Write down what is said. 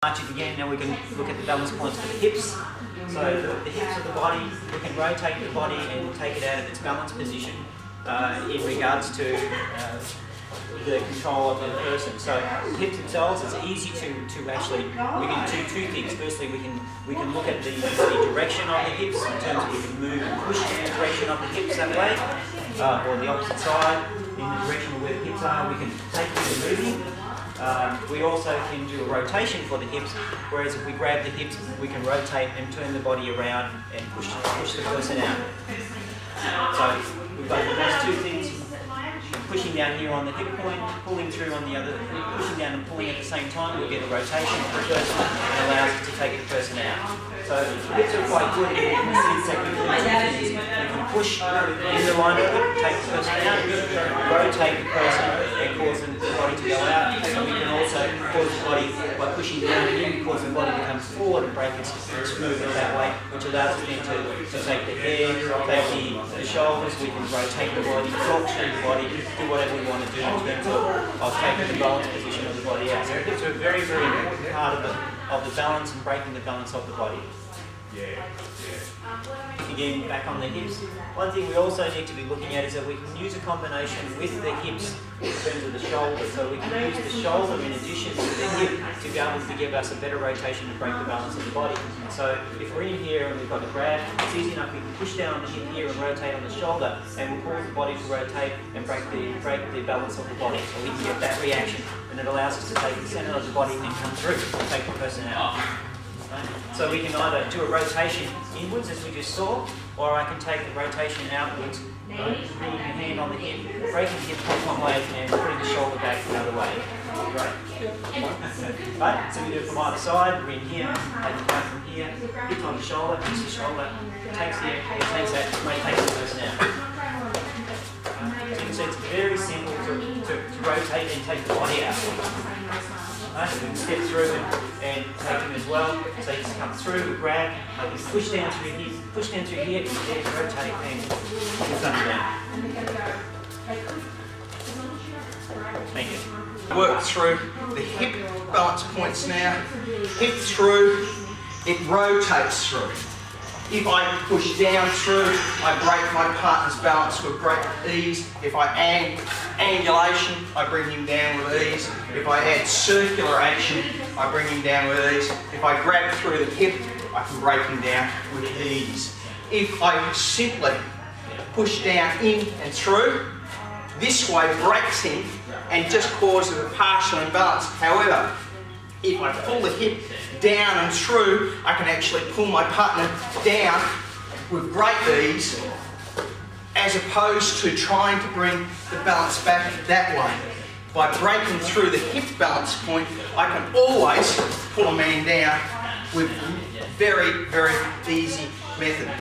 Arch it again. Now we can look at the balance points for the hips. So the hips of the body, we can rotate the body and take it out of its balance position in regards to the control of the person. So the hips themselves, it's easy to actually, we can do two things. Firstly, we can look at the direction of the hips in terms of we can move and push in the direction of the hips that way, or the opposite side in the direction of where the hips are. We can take the moving. We also can do a rotation for the hips, whereas if we grab the hips, we can rotate and turn the body around and push the person out. So we've got those two things, pushing down here on the hip point, pulling through on the other, pushing down and pulling at the same time, we'll get a rotation for the person and allows us to take the person out. So the hips are quite good in we can push in the line of the hip, take the person out, rotate the person and cause the body to go out. And we can also cause the body, by pushing down and in, cause the body to come forward and break its movement that way, which allows us then to take the head, take the shoulders, we can rotate the body, drop through the body, do whatever we want to do in terms of taking the balance position of the body out. So hips are a very, very important part of the balance and breaking the balance of the body. Again, back on the hips. One thing we also need to be looking at is that we can use a combination with the hips in terms of the shoulder. So we can use the shoulder in addition to the hip to be able to give us a better rotation to break the balance of the body. So if we're in here and we've got a grab, it's easy enough we can push down on the hip here and rotate on the shoulder, and we'll cause the body to rotate and break the balance of the body. So we can get that reaction, and it allows us to take the centre of the body and come through and take the person out. So we can either do a rotation inwards as we just saw, or I can take the rotation outwards, putting your hand on the hip, breaking the hip one way and putting the shoulder back the other way. Right, so we do it from either side. We're in here, take it down from here, hip on the shoulder, push the shoulder, takes that, rotates the person out. So you can see it's very simple to rotate and take the body out. Right, so we can step through and take him as well. So you just come through, grab, push down through here, rotate and pull something down. Thank you. Work through the hip balance points now. Hip through, it rotates through. If I push down through, I break my partner's balance with great ease. If I add angulation, I bring him down with ease. If I add circular action, I bring him down with ease. If I grab through the hip, I can break him down with ease. If I simply push down in and through, this way breaks him and just causes a partial imbalance. However, if I pull the hip down and through, I can actually pull my partner down with great ease, as opposed to trying to bring the balance back that way. By breaking through the hip balance point, I can always pull a man down with very, very easy method.